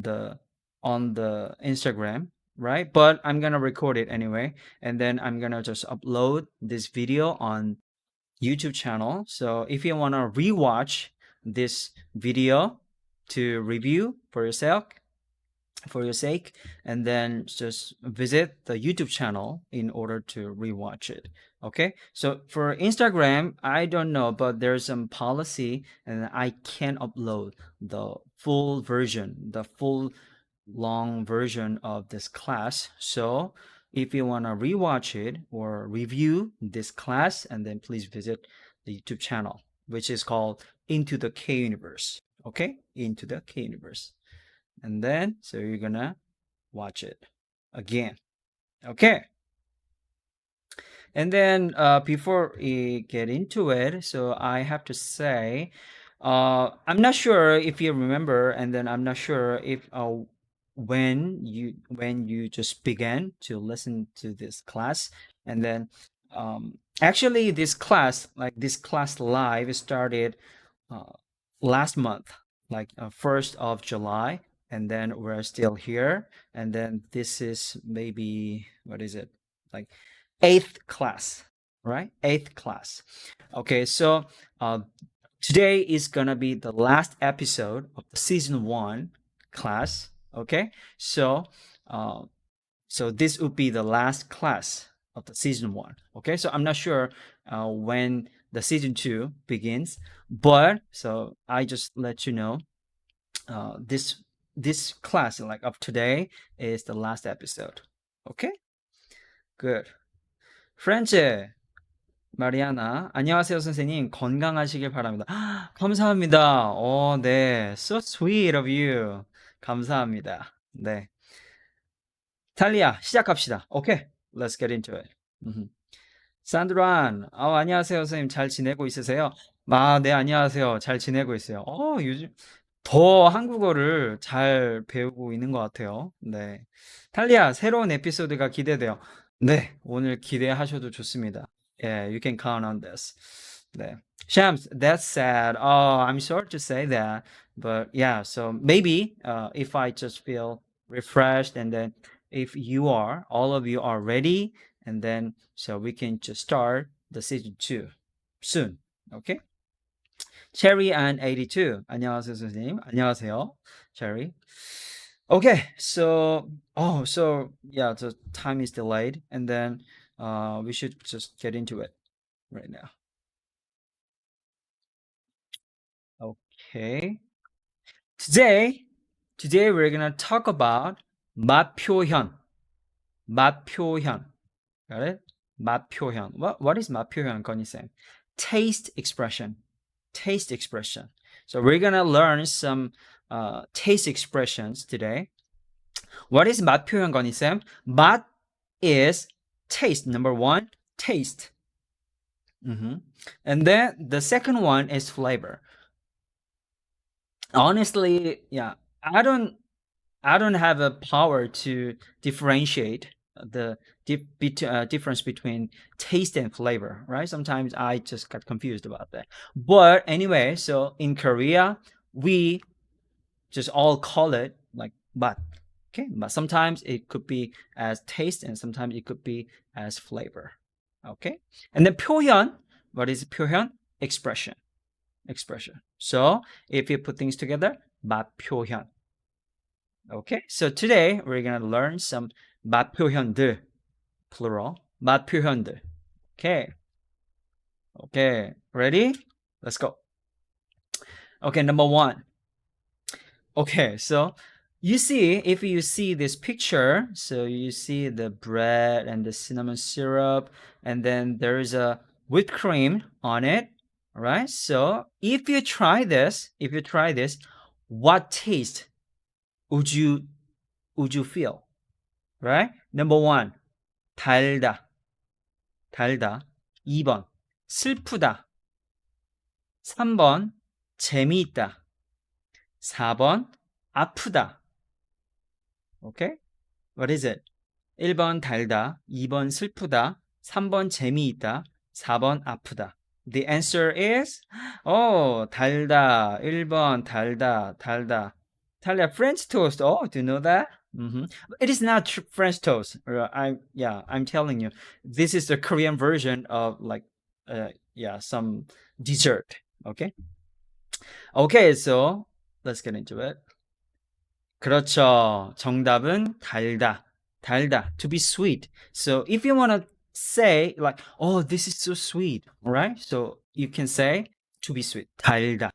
the on the Instagram, right? But I'm gonna record it anyway, and then I'm gonna just upload this video on YouTube channel. So if you wanna rewatch this video to review for your sake, and then just visit the YouTube channel in order to rewatch it. Okay, so for Instagram, I don't know, but there's some policy, and I can upload the full version, the full long version of this class. So if you want to rewatch it or review this class, and then please visit the YouTube channel, which is called Into the K Universe. Okay, Into the K Universe. And then, so you're gonna watch it again. Okay. And then before we get into it, so I have to say, I'm not sure if you remember, and then I'm not sure if when you just began to listen to this class, and then actually this class live started uh, last month, like 1st of July, and then we're still here, and then this is maybe what is it like eighth class, right? Eighth class. Okay, so uh, today is gonna be the last episode of the season one class. Okay, so uh, so this would be the last class of the season one. Okay, so I'm not sure when the season two begins, but so I just let you know this class like of today is the last episode. Okay, good. 프렌즈, 마리아나, 안녕하세요, 선생님. 건강하시길 바랍니다. 감사합니다. 네. So sweet of you. 감사합니다. 네. 탈리아, 시작합시다. 오케이. Let's get into it. 산드란, 안녕하세요, 선생님. 잘 지내고 있으세요? 네, 안녕하세요. 잘 지내고 있어요. 요즘 더 한국어를 잘 배우고 있는 것 같아요. 네. 탈리아, 새로운 에피소드가 기대돼요. 네, 오늘 기대하셔도 좋습니다. Yeah, you can count on this. 네. Shams, that's sad. I'm sorry to say that, but yeah, so maybe if I just feel refreshed, and then if all of you are ready, and then so we can just start the season 2 soon. Okay? Cherry and 82. 안녕하세요, 선생님. 안녕하세요, Cherry. Okay, so yeah, the time is delayed, and then we should just get into it right now. Okay. Today we're gonna talk about 맛표현. 맛표현. Got it? 맛표현. What is 맛표현, Connie-san? Taste expression. Taste expression. So we're gonna learn some taste expressions today. What is 맛표현, Connie-san? 맛 is taste. Number one, taste. And then the second one is flavor. Honestly, yeah, I don't have a power to differentiate the difference between taste and flavor, right? Sometimes I just got confused about that. But anyway, so in Korea, we just all call it like 맛. Okay, but sometimes it could be as taste, and sometimes it could be as flavor. Okay, and then 표현. What is 표현? Expression. Expression. So if you put things together, 맛표현. Okay, so today we're gonna learn some 맛표현들, plural. 맛표현들. Okay. Okay, ready? Let's go. Okay, number one. Okay, so if you see this picture, so you see the bread and the cinnamon syrup, and then there is a whipped cream on it. All right, so if you try this, what taste would you feel? Right? Number one, 달다. 2번, 슬프다. 3번, 재미있다. 4번, 아프다. Okay? What is it? 1번 달다, 2번 슬프다, 3번 재미있다, 4번 아프다. The answer is 달다. 1번 달다. Talia, French toast. Oh, do you know that? It is not French toast. I'm telling you, this is the Korean version of like, some dessert. Okay. Okay, so let's get into it. 그렇죠. 정답은 달다. 달다. To be sweet. So if you want to say like, oh, this is so sweet, right? So you can say to be sweet. 달다.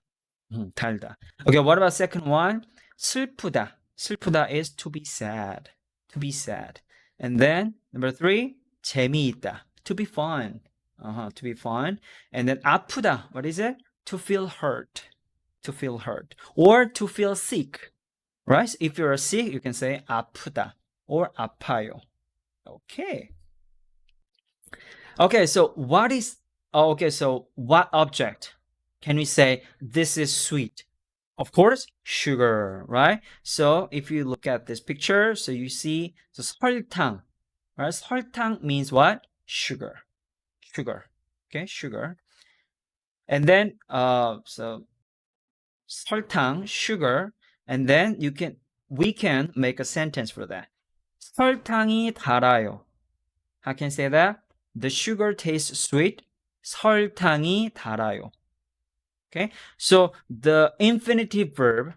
달다. Okay, what about second one? 슬프다. 슬프다 is to be sad. To be sad. And then number three, 재미있다. To be fun. To be fun. And then 아프다. What is it? To feel hurt. To feel hurt. Or to feel sick. Right? If you're sick, you can say 아프다 or 아파요. Okay. Okay, so what object can we say this is sweet? Of course, sugar, right? So if you look at this picture, so you see the 설탕, right? 설탕 means what? Sugar. Sugar. Okay, sugar. And then so 설탕, sugar, and then we can make a sentence for that. 설탕이 달아요. How can I say that? The sugar tastes sweet. 설탕이 달아요. Okay, so the infinitive verb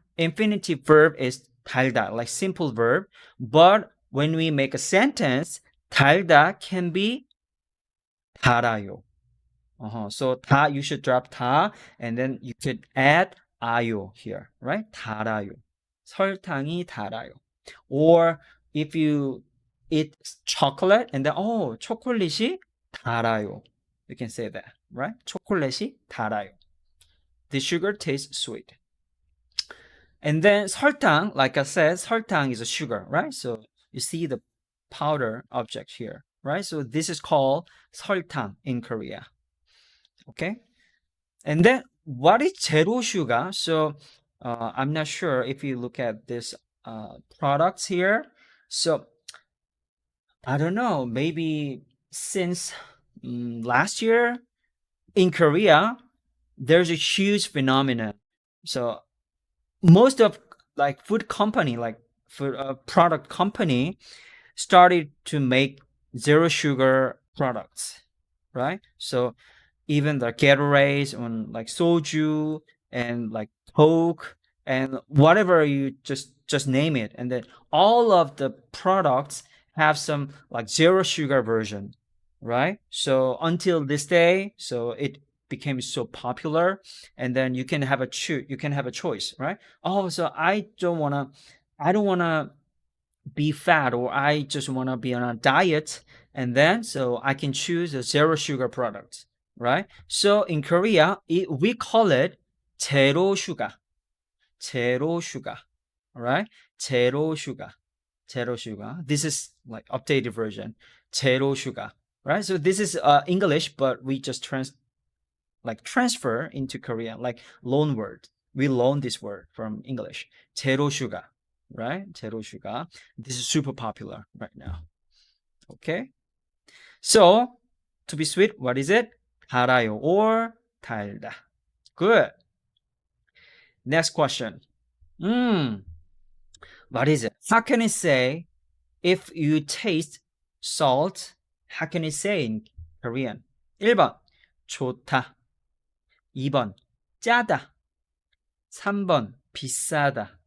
is 달다, like simple verb. But when we make a sentence, 달다 can be 달아요. So 다, you should drop 다, and then you could add 아요 here, right? 달아요. 설탕이 달아요. Or if you eat chocolate and then 초콜릿이 달아요. You can say that, right? 초콜릿이 달아요. The sugar tastes sweet. And then 설탕, like I said, 설탕 is a sugar, right? So you see the powder object here, right? So this is called 설탕 in Korea. Okay? And then what is 제로 sugar? So I'm not sure if you look at this products here. So I don't know, maybe since last year in Korea, there's a huge phenomenon. So most of like food company, like food product company, started to make zero sugar products, right? So even the Gatorades and like soju and like Coke and whatever you just name it, and then all of the products have some like zero sugar version, right? So until this day, so it became so popular, and then you can have a choice, right? Oh, so I don't wanna be fat, or I just wanna be on a diet, and then so I can choose a zero sugar product, right? So in Korea, we call it 제로 슈가, 제로 슈가, right? 제로 슈가, 제로 슈가. This is like updated version, 제로 슈가, right? So this is English, but we just transfer into Korean, like loan word. We loan this word from English, 제로 슈가, right? 제로 슈가. This is super popular right now. Okay. So to be sweet, what is it? 달아요 or 달다. Good. Next question. What is it? How can I say if you taste salt? How can I say in Korean? 1번 좋다. 2번 짜다. 3번 비싸다.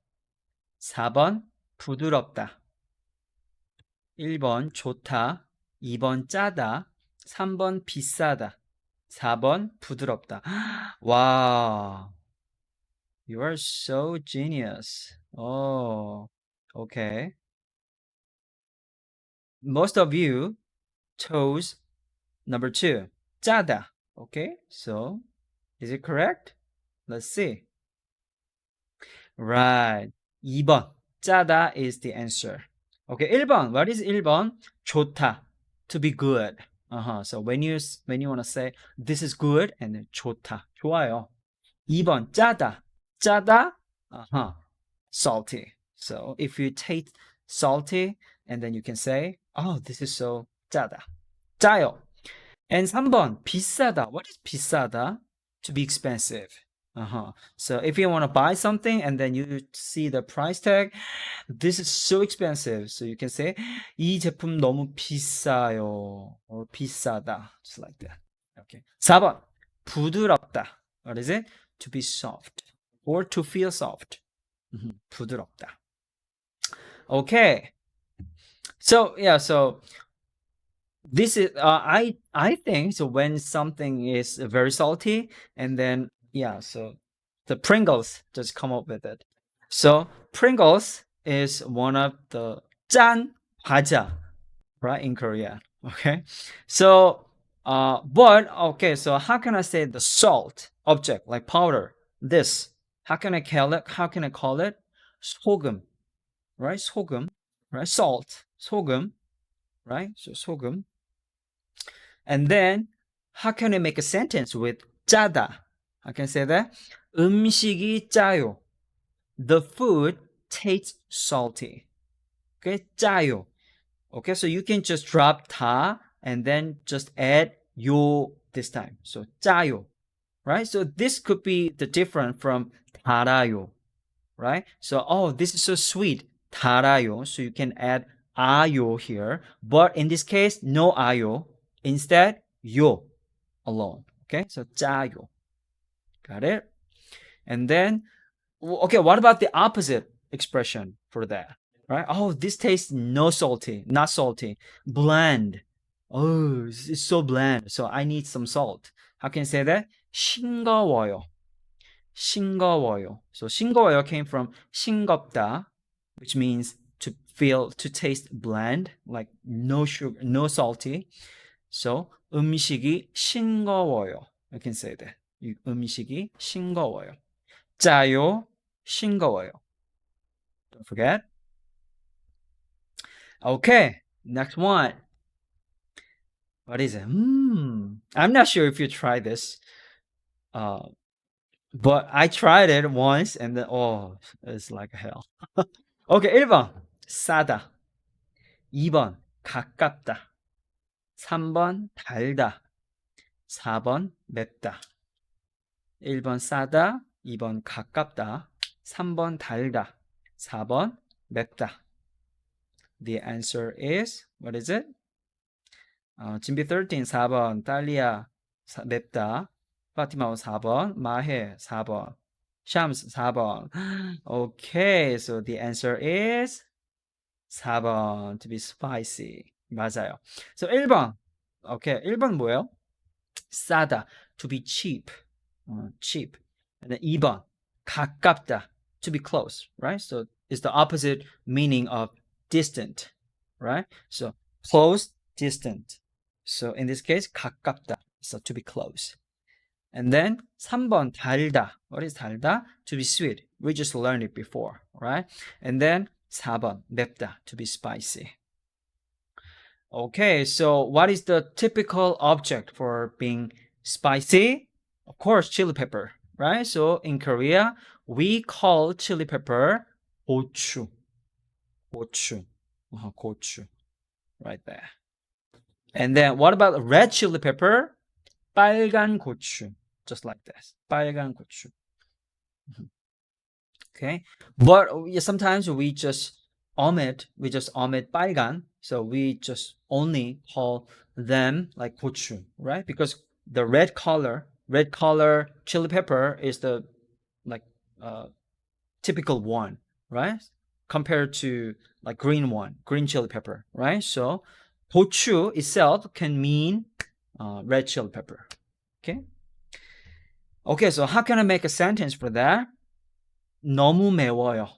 4번 부드럽다. 1번 좋다. 2번 짜다. 3번 비싸다. 4번 부드럽다. Wow. You are so genius. Oh, okay. Most of you chose number 2, 짜다. Okay, so is it correct? Let's see. Right. 2번. 짜다 is the answer. Okay, 1번. What is 1번? 좋다. To be good. So when you want to say this is good, and then 좋다. 좋아요. 2번 짜다. 짜다. Salty. So if you taste salty, and then you can say, oh, this is so 짜다. 짜요. And 3번 비싸다. What is 비싸다? To be expensive. So if you want to buy something and then you see the price tag, this is so expensive. So you can say 이 제품 너무 비싸요 or 비싸다. Just like that. Okay. 4번. 부드럽다. What is it? To be soft or to feel soft. 부드럽다. Okay. So yeah, so this is I think so when something is very salty and then yeah, so the Pringles just come up with it. So Pringles is one of the 짠 과자, right, in Korea. Okay. So but okay, so how can I say the salt object like powder, this, how can I call it? How can I call it? 소금, right? 소금, right? Salt, 소금, right? So 소금. And then how can I make a sentence with 짜다? I can say that 음식이 짜요. The food tastes salty. Okay, 짜요. Okay, so you can just drop 다 and then just add 요 this time. So 짜요, right? So this could be the different from 달아요, right? So oh, this is so sweet, 달아요. So you can add 아요 here, but in this case, no 아요. Instead, 요 alone. Okay, so 짜요. Got it? And then, okay, what about the opposite expression for that? Right? Oh, this tastes no salty, not salty, bland. Oh, it's so bland. So I need some salt. How can you say that? 싱거워요. 싱거워요. So 싱거워요 came from 싱겁다, which means to feel, to taste bland, like no sugar, no salty. So 음식이 싱거워요. You can say that. 음식이 싱거워요. 짜요, 싱거워요. Don't forget. Okay, next one. What is it? I'm not sure if you try this. But I tried it once and then oh, it's like hell. Okay, 1번 싸다. 2번 가깝다. 3번 달다. 4번 맵다. 1번 싸다. 2번 가깝다. 3번 달다. 4번 맵다. The answer is, what is it? 진비 13, 4번. 딸리아, 맵다. 파티마 4번. 마해, 4번. 샴스, 4번. Okay, so the answer is 4번, to be spicy. 맞아요. So 1번. Okay, 1번 뭐예요? 싸다, to be cheap. Cheap. And then 2번, 가깝다, to be close, right? So it's the opposite meaning of distant, right? So close, distant. So in this case, 가깝다, so to be close. And then 3번 달다. What is 달다? To be sweet. We just learned it before, right? And then 4번 맵다, to be spicy. Okay, so what is the typical object for being spicy? Of course, chili pepper, right? So in Korea, we call chili pepper 고추. 고추. 고추. Right there. And then what about red chili pepper? 빨간 고추. Just like this. 빨간 고추. Okay. But sometimes we just omit 빨간. So we just only call them like 고추, right? Because the red color chili pepper is the like typical one, right? Compared to like green chili pepper, right? So 고추 itself can mean red chili pepper. Okay. Okay, so how can I make a sentence for that? 너무 매워요.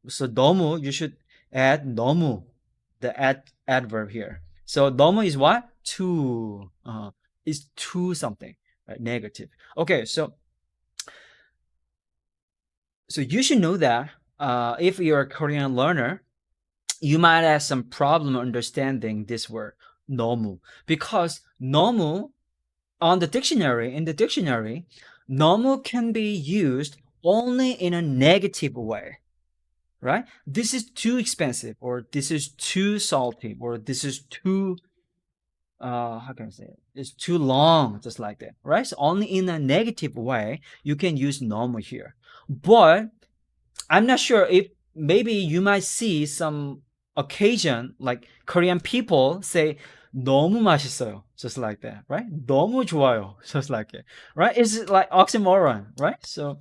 So 너무, you should add 너무, the adverb here. So 너무 is what? Too. Is too something, right? Negative. Okay, so you should know that if you're a Korean learner, you might have some problem understanding this word 너무, because 너무 in the dictionary, 너무 can be used only in a negative way, right? This is too expensive, or this is too salty, or this is too how can I say it? It's too long, just like that, right? So only in a negative way you can use 너무 here. But I'm not sure if maybe you might see some occasion like Korean people say 너무 맛있어요, just like that, right? 너무 좋아요, just like it, right? It's like oxymoron, right? So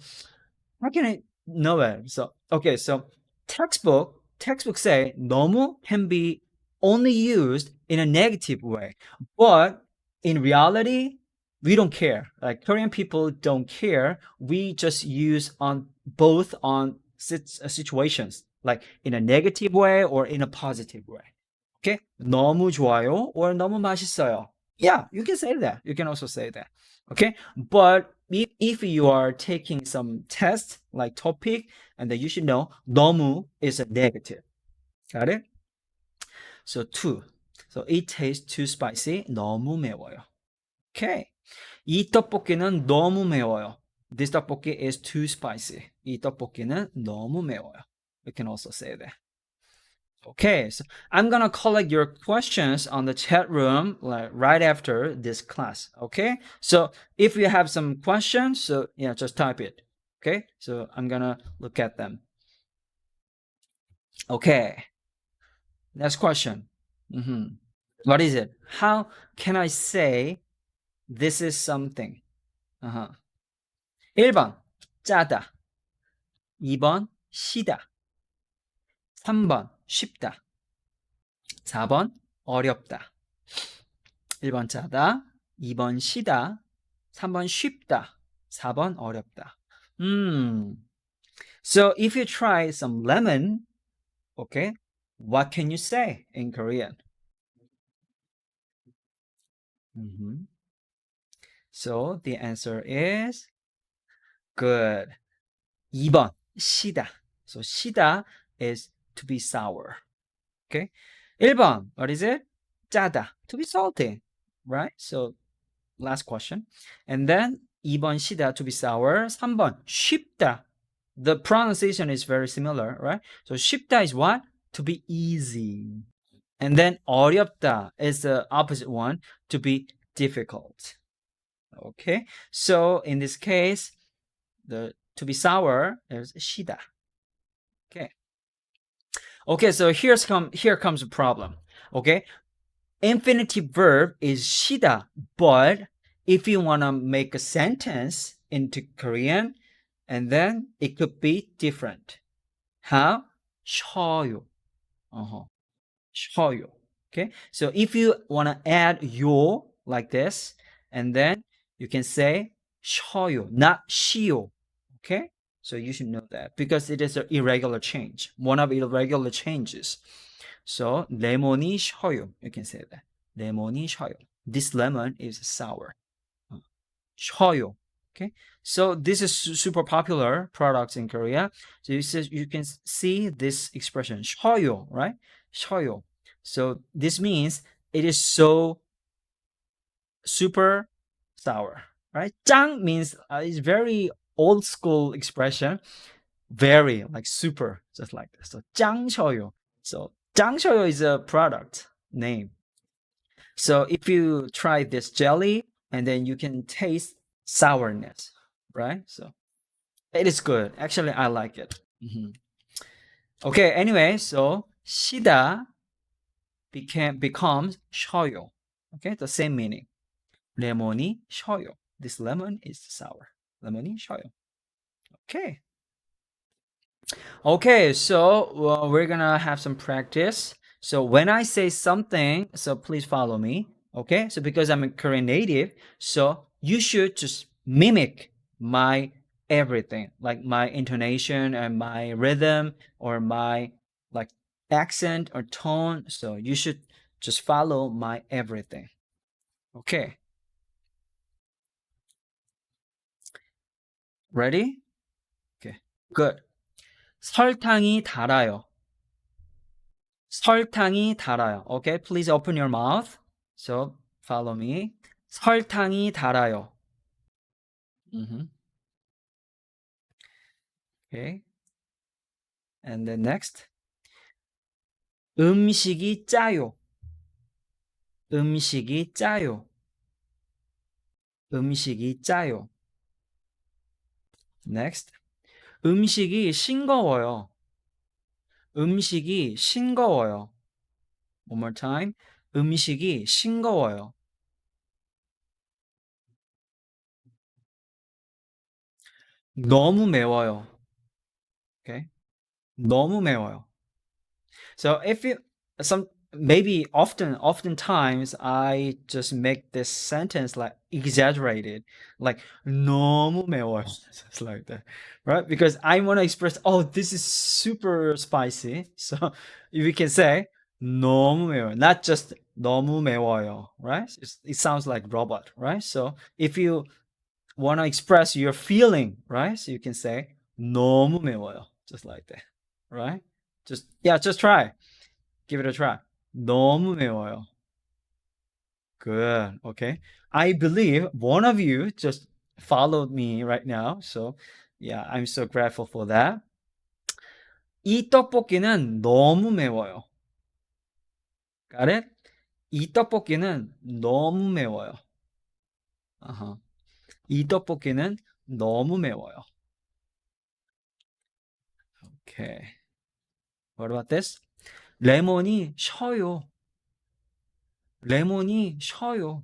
how can I know it? So okay, so textbook say 너무 can be only used in a negative way, but in reality, we don't care. Like Korean people don't care. We just use on both on situations, like in a negative way or in a positive way. Okay, 너무 좋아요 or 너무 맛있어요. Yeah, you can say that. You can also say that. Okay, but if you are taking some test like topic, and then you should know 너무 is a negative. Got it? So two. So it tastes too spicy. 너무 매워요. Okay. 이 떡볶이는 너무 매워요. This 떡볶이 is too spicy. 이 떡볶이는 너무 매워요. You can also say that. Okay, so I'm gonna collect your questions on the chat room like right after this class. Okay, so if you have some questions, so yeah, just type it. Okay, so I'm gonna look at them. Okay, next question. What is it? How can I say this is something? 1번 짜다, 2번 시다, 3번 쉽다, 4번 어렵다. 1번 짜다, 2번 시다, 3번 쉽다, 4번 어렵다. So if you try some lemon, okay, what can you say in Korean? So the answer is good. 2번 시다. So 시다 is to be sour. Okay. 1번, what is it? 짜다, to be salty, right? So last question. And then 2번 시다, to be sour. 3번 쉽다. The pronunciation is very similar, right? So 쉽다 is what? To be easy. And then 어렵다 is the opposite one, to be difficult. Okay. So in this case, the to be sour is 시다. Okay. Okay, so here comes a problem. Okay. Infinitive verb is 시다, but if you want to make a sentence into Korean, and then it could be different. How? 쉬어요. 쉬어요. Okay, so if you want to add 요 like this, and then you can say 쉬어요, not 쉬요. Okay, so you should know that because it is an irregular change, one of irregular changes. So 레몬이 쉬어요. You can say that. 레몬이 쉬어요. This lemon is sour. 쉬어요. Okay, so this is super popular products in Korea. So you can see this expression 쉬어요, right? 쉬어요. So this means it is so super sour, right? 짱 means it's very old school expression, very like super, just like this. So 짱 쉬어요. So 짱 쉬어요 is a product name. So if you try this jelly, and then you can taste sourness, right? So it is good. Actually, I like it. Okay, anyway, so 시다 becomes 쉬어요. Okay, the same meaning. 레몬이 쉬어요. This lemon is sour. 레몬이 쉬어요. Okay. Okay, so we're gonna have some practice. So when I say something, so please follow me. Okay, so because I'm a Korean native, so you should just mimic my everything, like my intonation and my rhythm or my like accent or tone. So you should just follow my everything. Okay. Ready? Okay. Good. 설탕이 달아요. 설탕이 달아요. Okay, please open your mouth. So follow me. 설탕이 달아요. Okay. And then next. 음식이 짜요. 음식이 짜요. 음식이 짜요. Next. 음식이 싱거워요. 음식이 싱거워요. One more time. 음식이 싱거워요. 너무 매워요. Okay? 너무 매워요. So if you some maybe oftentimes I just make this sentence like exaggerated, like 너무 매워요. Just like that, right? Because I want to express, oh, this is super spicy. So we can say 너무 매워요, not just 너무 매워요, right? It sounds like robot, right? So if you want to express your feeling, right? So you can say 너무 매워요, just like that, right? Just try. Give it a try. 너무 매워요. Good. Okay. I believe one of you just followed me right now. So, yeah, I'm so grateful for that. 이 떡볶이는 너무 매워요. Got it? 이 떡볶이는 너무 매워요. Uh-huh. 이 떡볶이는 너무 매워요. Okay. What about this? 레몬이 셔요. 레몬이 셔요.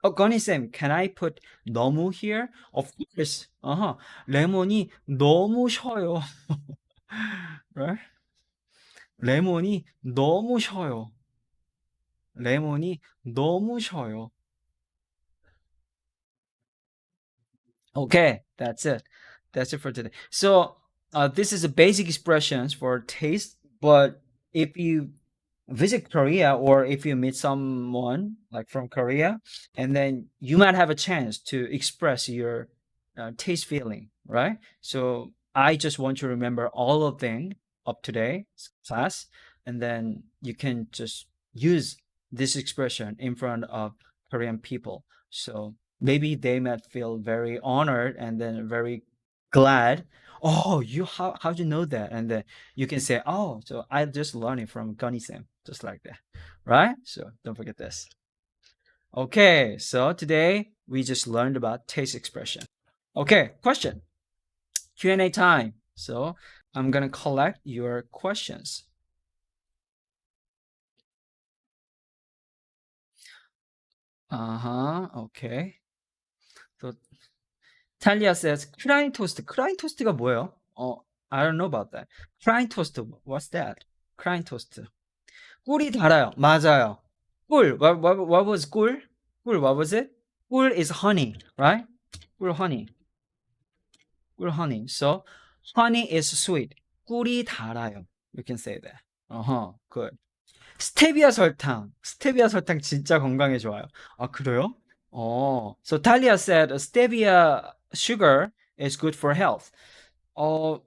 Oh, Connie Sam, can I put 너무 here? Of course. Uh-huh. 레몬이 너무 셔요. Right? 레몬이 너무 셔요. 레몬이 너무 셔요. Okay, that's it. That's it for today. So, this is a basic expressions for taste, but if you visit Korea or if you meet someone like from Korea, and then you might have a chance to express your taste feeling, right? So I just want you to remember all of them of today's class, and then you can just use this expression in front of Korean people. So maybe they might feel very honored and then very glad. Oh, how'd you know that? And then you can say, oh, so I just learned it from Gunny-san, just like that, right? So don't forget this. Okay, so today we just learned about taste expression. Okay, question. Q&A time. So I'm gonna collect your questions. Uh-huh, okay. So Talia says, 크라인 토스트. 크라인 토스트가 뭐예요? I don't know about that. 크라인 토스트, what's that? 크라인 토스트. 꿀이 달아요. 맞아요. 꿀. What was 꿀? 꿀, what was it? 꿀 is honey, right? 꿀, honey. 꿀, honey. So, honey is sweet. 꿀이 달아요. You can say that. Uh-huh, good. 스테비아 설탕. 스테비아 설탕 진짜 건강에 좋아요. 아, 그래요? So Talia said stevia sugar is good for health. 어,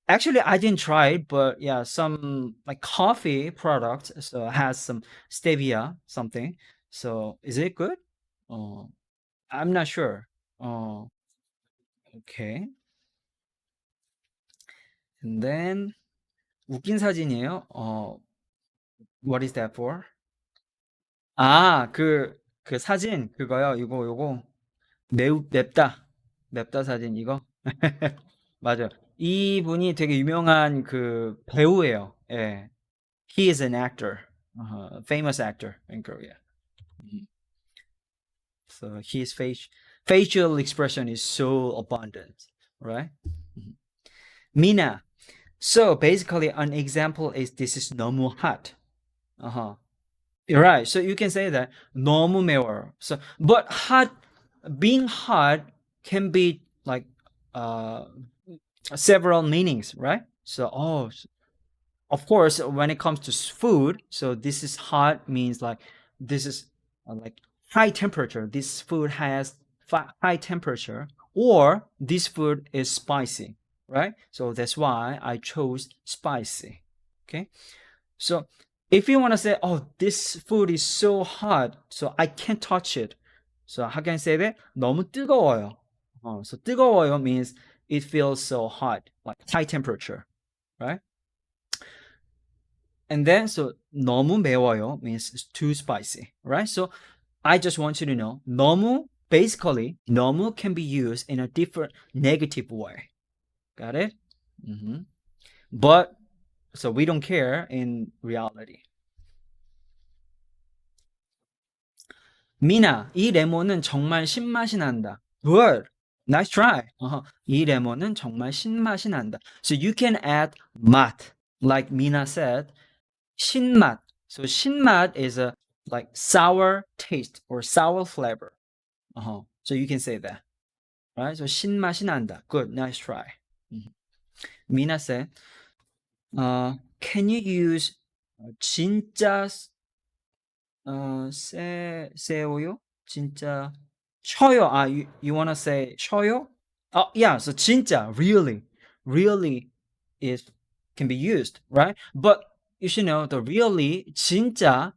Actually, I didn't try it, but yeah, some like coffee product so has some stevia something. So is it good? Oh, I'm not sure. Oh, okay. And then 웃긴 사진이에요. What is that for? 아, 그 사진 그거요. 요거 매우 맵다. 맵다 사진 이거. 맞아요. 이분이 되게 유명한 그 배우예요. 예. He is an actor. Famous actor in Korea. Mhm. So his facial expression is so abundant, right? Mhm. Mina. So basically, an example is this is 너무 hot. Uh-huh. You're right. So you can say that 너무 매워. So, but hot, being hot can be like uh several meanings, right? So, of course, when it comes to food, so this is hot means like this is like high temperature. This food has high temperature, or this food is spicy, right? So that's why I chose spicy. Okay. So if you want to say, oh, this food is so hot, so I can't touch it. So how can I say that? 너무 뜨거워요. So 뜨거워요 means it feels so hot, like high temperature, right? And then, so 너무 매워요 means it's too spicy, right? So I just want you to know, 너무, basically, 너무 can be used in a different negative way. Got it? But, so we don't care in reality. 미나, 이 레몬은 정말 신맛이 난다. Good. Nice try. 이 레몬은 정말 신맛이 난다. So you can add 맛, like Mina said, 신맛. So 신맛 is a like sour taste or sour flavor. So you can say that, right? So 신맛이 난다. Good, nice try. Mina said, can you use 진짜 세워요? 진짜 쉬어요. You wanna say 쉬어요? Oh, yeah. So 진짜, really is can be used, right? But you should know the really 진짜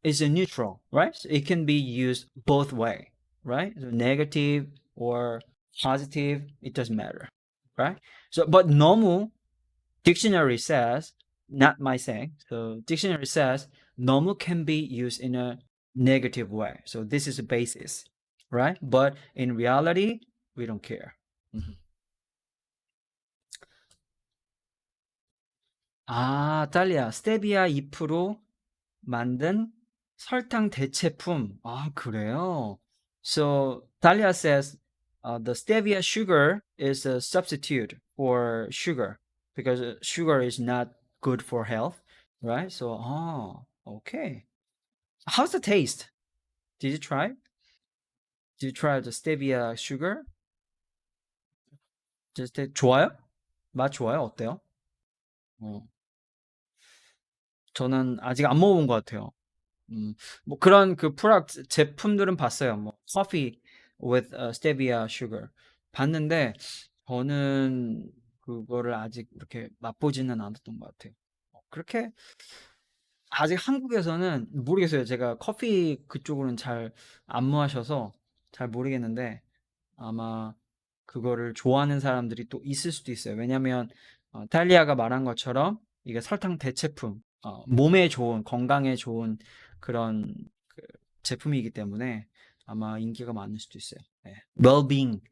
is a neutral, right? So it can be used both way, right? So negative or positive, it doesn't matter, right? So but 너무 dictionary says, not my saying. So dictionary says 너무 can be used in a negative way. So this is a basis, right? But in reality, we don't care. 딸리야, 스테비아 잎으로 만든 설탕 대체품. 그래요? So Talia says the stevia sugar is a substitute for sugar because sugar is not good for health, right? So, okay. How's the taste? Did you try? Did you try the stevia sugar? 좋아요? 맛 좋아요? 어때요? 어, 저는 아직 안 먹어본 것 같아요. 뭐 그런 그 프로덕트 제품들은 봤어요. 뭐 coffee with stevia sugar 봤는데 저는 그거를 아직 이렇게 맛보지는 않았던 것 같아요. 그렇게 아직 한국에서는 모르겠어요. 제가 커피 그쪽으로는 잘 안 마셔서 잘 모르겠는데 아마 그거를 좋아하는 사람들이 또 있을 수도 있어요. 왜냐면 탈리아가 말한 것처럼 이게 설탕 대체품, 몸에 좋은, 건강에 좋은 그런 그 제품이기 때문에 아마 인기가 많을 수도 있어요. 네. Well-being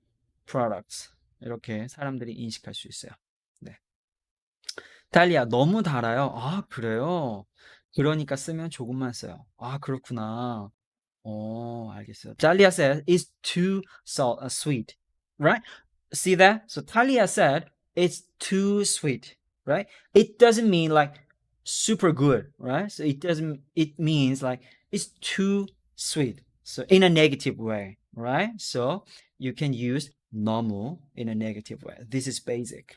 products 이렇게 사람들이 인식할 수 있어요. 네. 탈리아 너무 달아요. 그래요? 그러니까 쓰면 조금만 써요. 그렇구나. 알겠어요. Talia said it's too sweet, right? See that? So Talia said it's too sweet, right? It doesn't mean like super good, right? So it means like it's too sweet. So in a negative way, right? So you can use 너무 in a negative way. This is basic.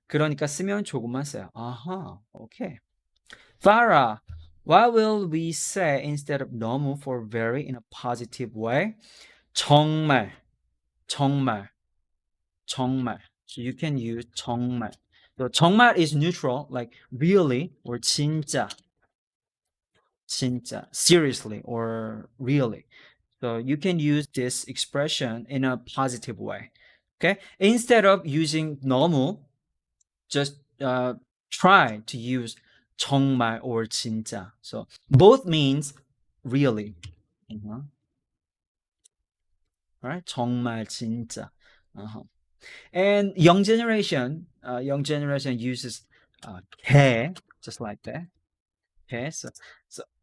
그러니까 쓰면 조금만 써요. Okay. Farah, what will we say instead of 너무 for very in a positive way? 정말, 정말, 정말. So you can use 정말. So 정말 is neutral, like really or 진짜, 진짜, seriously or really. So you can use this expression in a positive way. Okay? Instead of using 너무, just try to use 정말 or 진짜. So both means really. Right? 정말 진짜. And young generation uses 개, just like that. Okay, so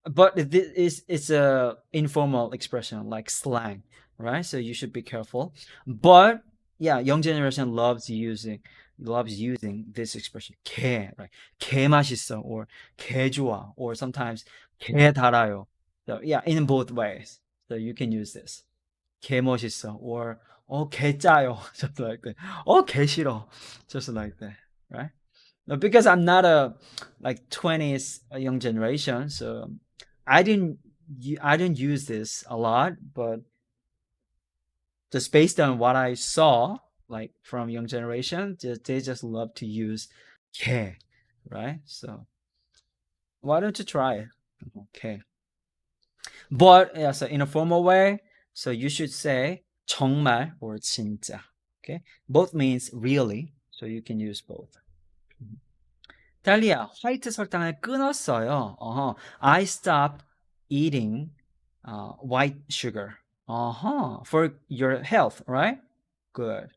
but this is it's a informal expression like slang, right? So you should be careful. But yeah, young generation loves using this expression 개, right? 개 맛있어 or 개 좋아 or sometimes 개 달아요. So yeah, in both ways. So you can use this. 개 멋있어 or 개 짜요. Just like that. 개 싫어. Just like that, right? No, because I'm not a like 20s young generation, so I didn't I didn't use this a lot, but just based on what I saw, like from young generation, they just love to use "개," right? So why don't you try it? Okay, but yeah, so in a formal way, so you should say 정말 or 진짜. Okay, both means really, so you can use both. 달리야, 화이트 설탕을 끊었어요. I stopped eating white sugar. For your health, right? Good.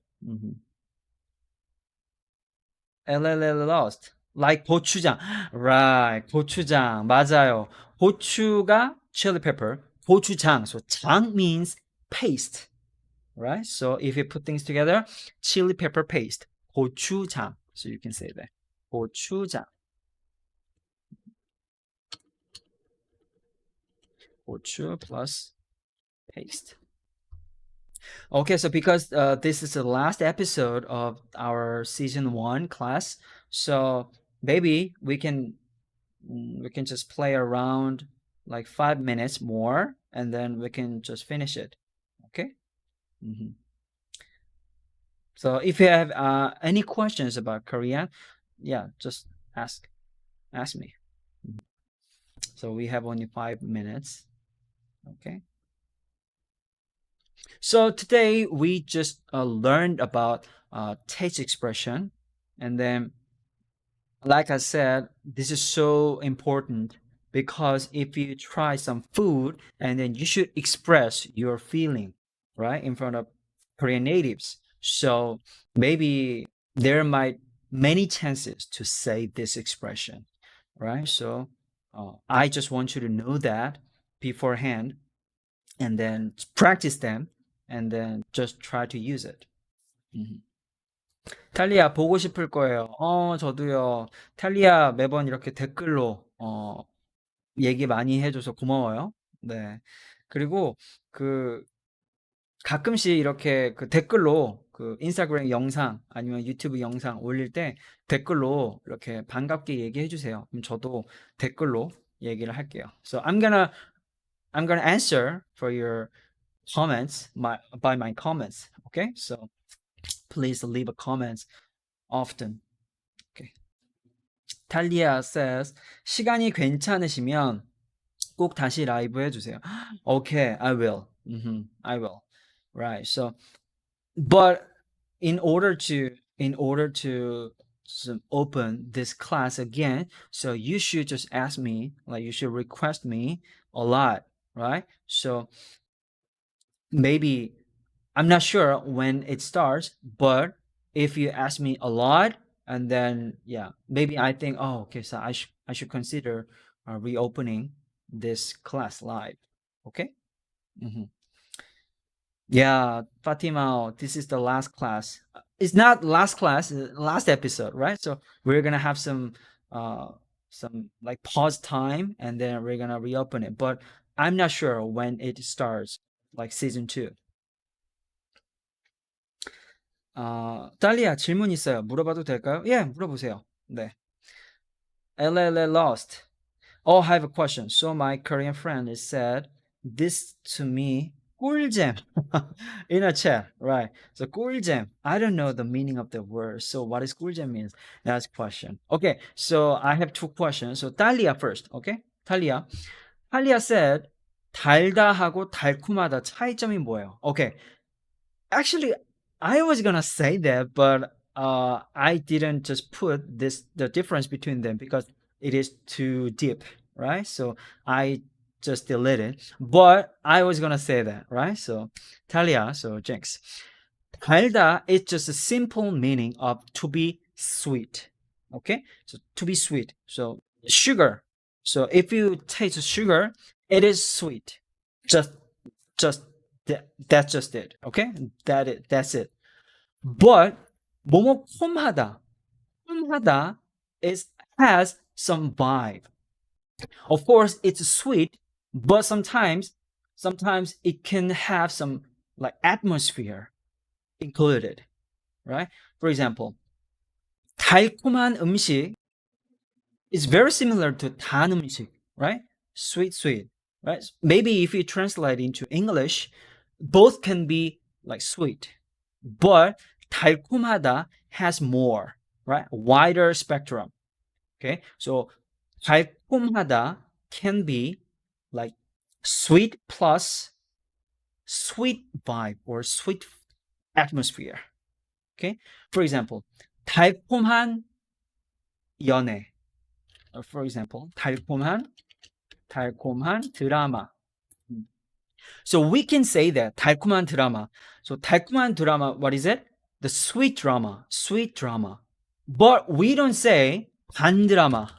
lost. Like 고추장. Right. 고추장. 맞아요. 고추가 chili pepper. 고추장. So 장 means paste. Right? So if you put things together, chili pepper paste. 고추장. So you can say that. 고추장. 고추 plus paste. Okay, so because this is the last episode of our season 1 class, so maybe we can just play around like 5 minutes more, and then we can just finish it. Okay. So if you have any questions about Korean, yeah, just ask me. So we have only 5 minutes. Okay. So today we just learned about taste expression, and then, like I said, this is so important because if you try some food and then you should express your feeling, right, in front of Korean natives. So maybe there might many chances to say this expression, right? So I just want you to know that beforehand and then practice them and then just try to use it. 탈리아 보고 싶을 거예요. 저도요. 탈리아 매번 이렇게 댓글로 얘기 많이 해줘서 고마워요. 네. 그리고 그 가끔씩 이렇게 그 댓글로 그 인스타그램 영상 아니면 유튜브 영상 올릴 때 댓글로 이렇게 반갑게 얘기해 주세요. 그럼 저도 댓글로 얘기를 할게요. So I'm gonna answer for your comments by my comments. Okay? So please leave a comments often. Okay. 탈리아 says 시간이 괜찮으시면 꼭 다시 라이브 해주세요. Okay, I will. I will. Right. So, but in order to open this class again, so you should just ask me, like you should request me a lot, right? So maybe I'm not sure when it starts, but if you ask me a lot, and then yeah, maybe I think, oh, okay, so I should consider reopening this class live. Okay. Yeah, Fatima, this is the last class. It's not last class, last episode, right? So we're gonna have some like pause time, and then we're gonna reopen it. But I'm not sure when it starts, like season 2. 딸리야, 질문 있어요. 물어봐도 될까요? 예, 물어보세요. 네. LLL lost. Oh, I have a question. So my Korean friend has said this to me, 꿀잼, in a chat, right? So 꿀잼. I don't know the meaning of the word. So what is 꿀잼 means? That's a question. Okay, so I have 2 questions. So Talia first, okay? Talia. Talia said 달다하고 달콤하다 차이점이 뭐예요? Okay. Actually, I was gonna say that, but I didn't just put the difference between them because it is too deep, right? So I just deleted. But I was gonna say that, right? So Talia, so Jinx. 달다 is just a simple meaning of to be sweet. Okay? So to be sweet. So sugar. So if you taste sugar, it is sweet. Just that's just it. Okay? That's it. But 뭐뭐 콤하다 is has some vibe. Of course, it's sweet, but sometimes it can have some like atmosphere included, right? For example, 달콤한 음식 is very similar to 단 음식, right? Sweet, right? Maybe if you translate into English, both can be like sweet, but 달콤하다 has more, right? Wider spectrum. Okay, so 달콤하다 can be like sweet plus sweet vibe or sweet atmosphere. Okay, for example, 달콤한 연애. For example, 달콤한 드라마. So we can say that 달콤한 드라마. So 달콤한 드라마, what is it? The sweet drama, sweet drama. But we don't say 단 드라마.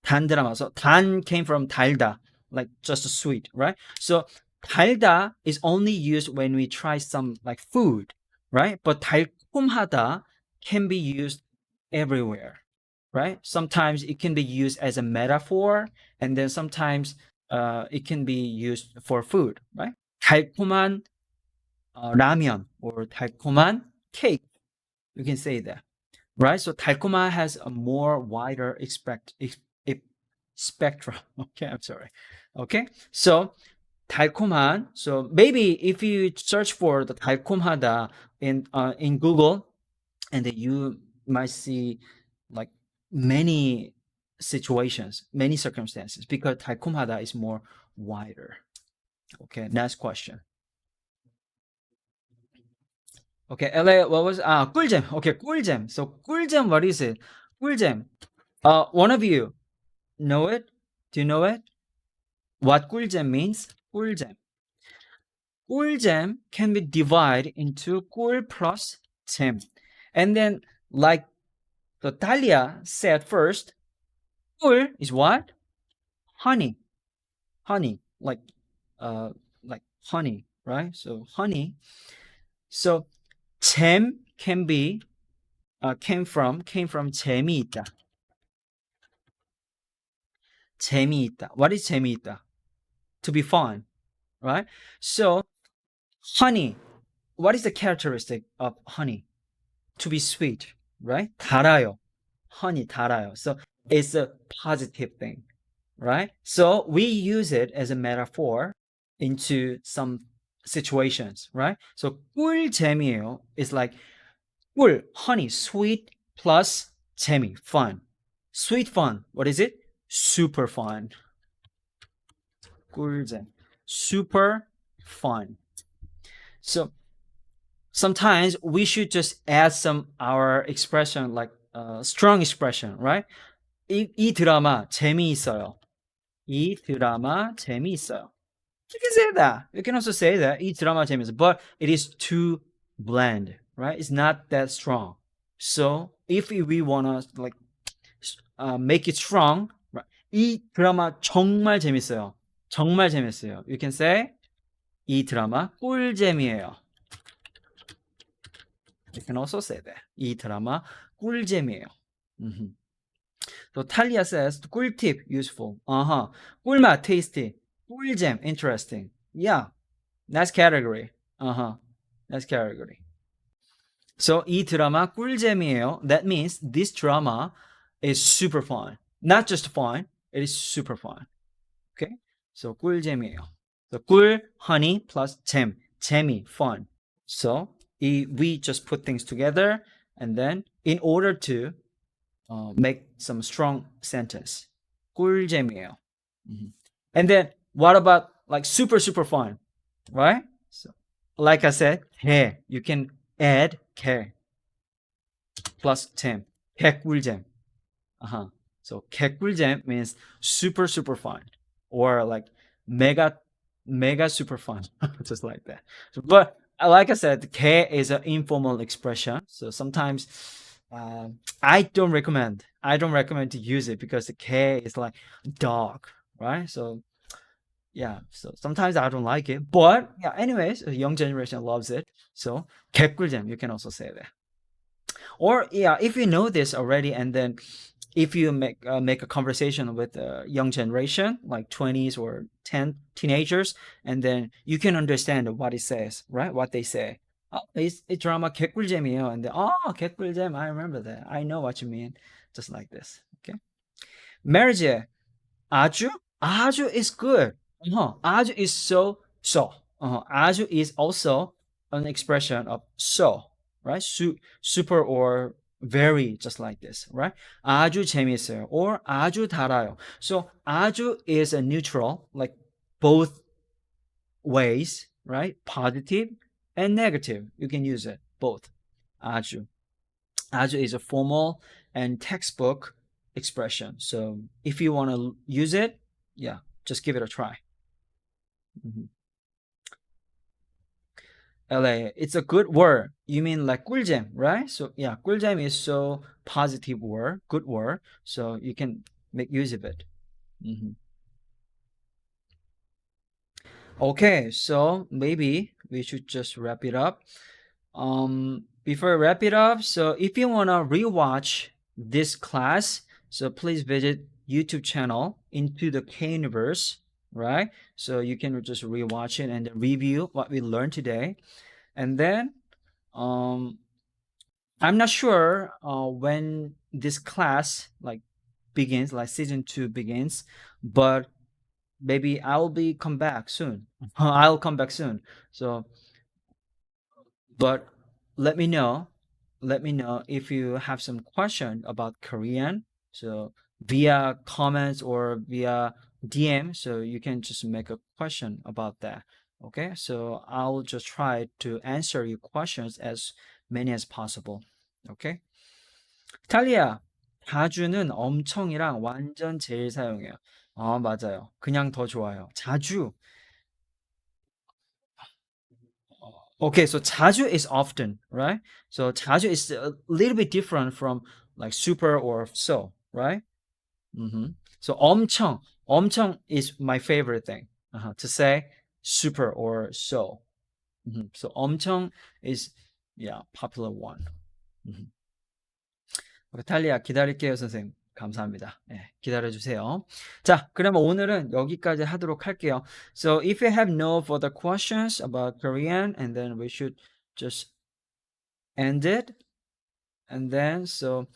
단 드라마. So 단 came from 달다, like just sweet, right? So 달다 is only used when we try some like food, right? But 달콤하다 can be used everywhere, right? Sometimes it can be used as a metaphor, and then sometimes it can be used for food, right? 달콤한 라면 or 달콤한 cake, you can say that, right? So 달콤한 has a more wider spectrum. Okay, I'm sorry. Okay, so 달콤한. So maybe if you search for the 달콤하다 in Google, and then you might see like many situations, many circumstances, because 달콤하다 is more wider. Okay, next question. Okay, LA, what was 꿀잼. Okay, 꿀잼. So 꿀잼, what is it? 꿀잼. One of you know it? Do you know it? What 꿀잼 means? 꿀잼. 꿀잼 can be divided into 꿀 plus 잼. And then, like the Talia said first, 꿀 is what? Honey. Honey, like honey, right? So honey. So 잼 can be came from 재미있다. 재미있다. What is 재미있다? To be fun, right? So honey, what is the characteristic of honey? To be sweet, right? 달아요. Honey 달아요. So it's a positive thing, right? So we use it as a metaphor into some situations, right? So 꿀잼이에요 is like 꿀, honey, sweet plus 재미, fun. Sweet fun, what is it? Super fun. 꿀잼, super fun. So sometimes we should just add some our expression, like strong expression, right? 이 드라마 재미있어요. 이 드라마 재미있어요. You can say that. You can also say that 이 드라마 재미있어요. But it is too bland, right? It's not that strong. So if we wanna like make it strong, right? 이 드라마 정말 재밌어요. 정말 재밌어요. You can say 이 드라마 꿀잼이에요. You can also say that. 이 드라마 꿀잼이에요. So Talia says 꿀팁 useful. 꿀맛 tasty. 꿀잼 interesting. Yeah. That's category. That's category. So 이 드라마 꿀잼이에요. That means this drama is super fun. Not just fun, it is super fun. Okay? So 꿀잼이에요. So 꿀, honey plus 잼. 재미, fun. So we just put things together, and then in order to make some strong sentence. 꿀잼이에요. And then what about like super fun, right? So like I said, 개. You can add 개 plus 잼. 개꿀잼. So 개꿀잼 means super fun, or like mega super fun, just like that. So, but like I said, 개 is an informal expression. So sometimes I don't recommend to use it because the 개 is like dog, right? So yeah, so sometimes I don't like it, but yeah, anyways, the young generation loves it. So 개꿀잼, you can also say that. Or yeah, if you know this already, and then if you make a conversation with a young generation, like 20s or 10 teenagers, and then you can understand what it says, right? What they say. It's drama 개꿀잼이에요. And then, 개꿀잼, I remember that. I know what you mean. Just like this. Okay. marriage, 아주? 아주 is good. 아주 is so. 아주 is also an expression of so, right? Super or very, just like this, right? 아주 재밌어요 or 아주 달아요. So 아주 is a neutral, like both ways, right? Positive and negative. You can use it both. 아주. 아주 is a formal and textbook expression. So if you want to use it, yeah, just give it a try. Mhm. LA, it's a good word. You mean like 꿀잼, right? So yeah, 꿀잼 is so positive word, good word. So you can make use of it. Mhm. Okay, so maybe we should just wrap it up. Before I wrap it up, so if you wanna rewatch this class, so please visit YouTube channel Into the K Universe, right? So you can just rewatch it and review what we learned today. And then um I'm not sure when this class like begins, like season 2 begins, but maybe I'll be come back soon. I'll come back soon. So, but let me know. Let me know if you have some question about Korean. So via comments or via DM. So you can just make a question about that. Okay. So I'll just try to answer your questions as many as possible. Okay. 탈리아, 자주는 엄청이랑 완전 제일 사용해요. 맞아요. 그냥 더 좋아요. 자주. Okay, so 자주 is often, right? So 자주 is a little bit different from like super or so, right? So 엄청 is my favorite thing to say super or so. So 엄청 is yeah popular one. Mhm. 탈리아 기다릴게요, 선생님. 감사합니다. 네, 기다려주세요. 자, 그러면 오늘은 여기까지 하도록 할게요. So if you have no further questions about Korean, and then we should just end it. And then, so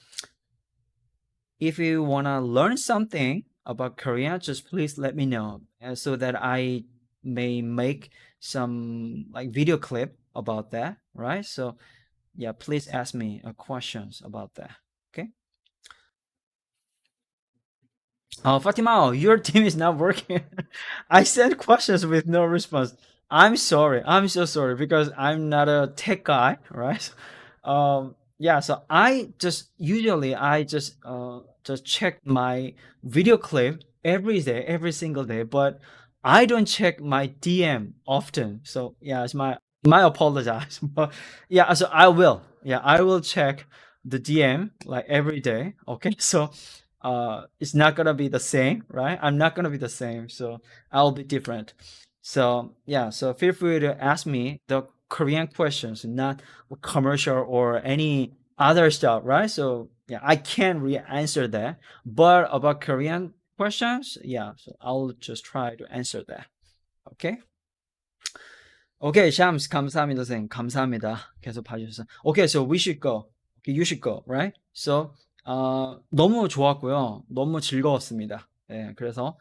if you want to learn something about Korean, just please let me know so that I may make some like video clip about that, right? So yeah, please ask me questions about that. Okay. Fatima, your team is not working. I sent questions with no response. I'm sorry. I'm so sorry because I'm not a tech guy, right? Yeah, so I just usually I just check my video clip every day, every single day, but I don't check my DM often. So yeah, it's my apologize. But yeah, so I will. Yeah, I will check the DM like every day. Okay, so it's not gonna be the same, right? I'm not gonna be the same, so I'll be different. So yeah, so feel free to ask me the Korean questions, not commercial or any other stuff, right? So yeah, I can't answer that, but about Korean questions, yeah, so I'll just try to answer that. Okay. Okay, 샴스 감사합니다, 선생님. 감사합니다. 계속 봐주셔서. Okay, so we should go. Okay, you should go, right? So 너무 좋았고요. 너무 즐거웠습니다. 예, 그래서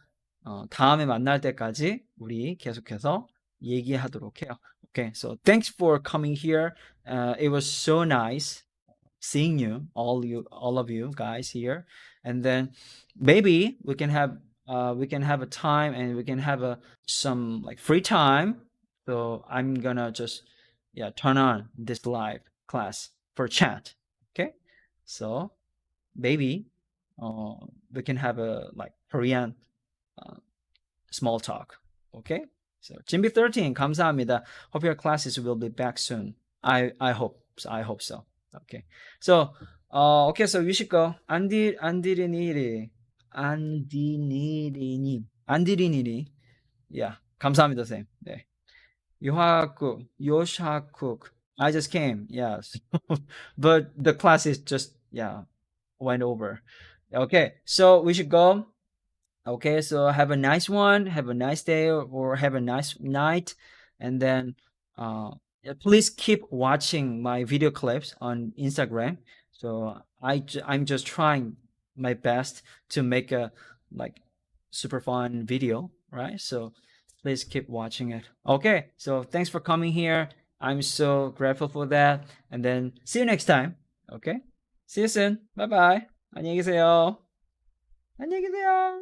다음에 만날 때까지 우리 계속해서 얘기하도록 해요. Okay, so thanks for coming here. It was so nice seeing all of you guys here, and then maybe we can have a time and we can have a some like free time. So I'm gonna just yeah turn on this live class for chat. Okay, so maybe uh, we can have a like Korean uh, small talk. Okay, so Jimby 13 감사합니다. Hope your classes will be back soon. I hope so. Okay. So okay, so we should go. 안디리니리. Yeah. 감사합니다, 쌤. 네. 요샤쿡. I just came. Yes. But the class is just yeah, went over. Okay. So we should go. Okay, so have a nice one, have a nice day, or have a nice night, and then yeah, please keep watching my video clips on Instagram. So I'm just trying my best to make a like super fun video, right? So please keep watching it. Okay, so thanks for coming here. I'm so grateful for that, and then see you next time. Okay, see you soon. Bye bye. 안녕히 계세요. 안녕히 계세요.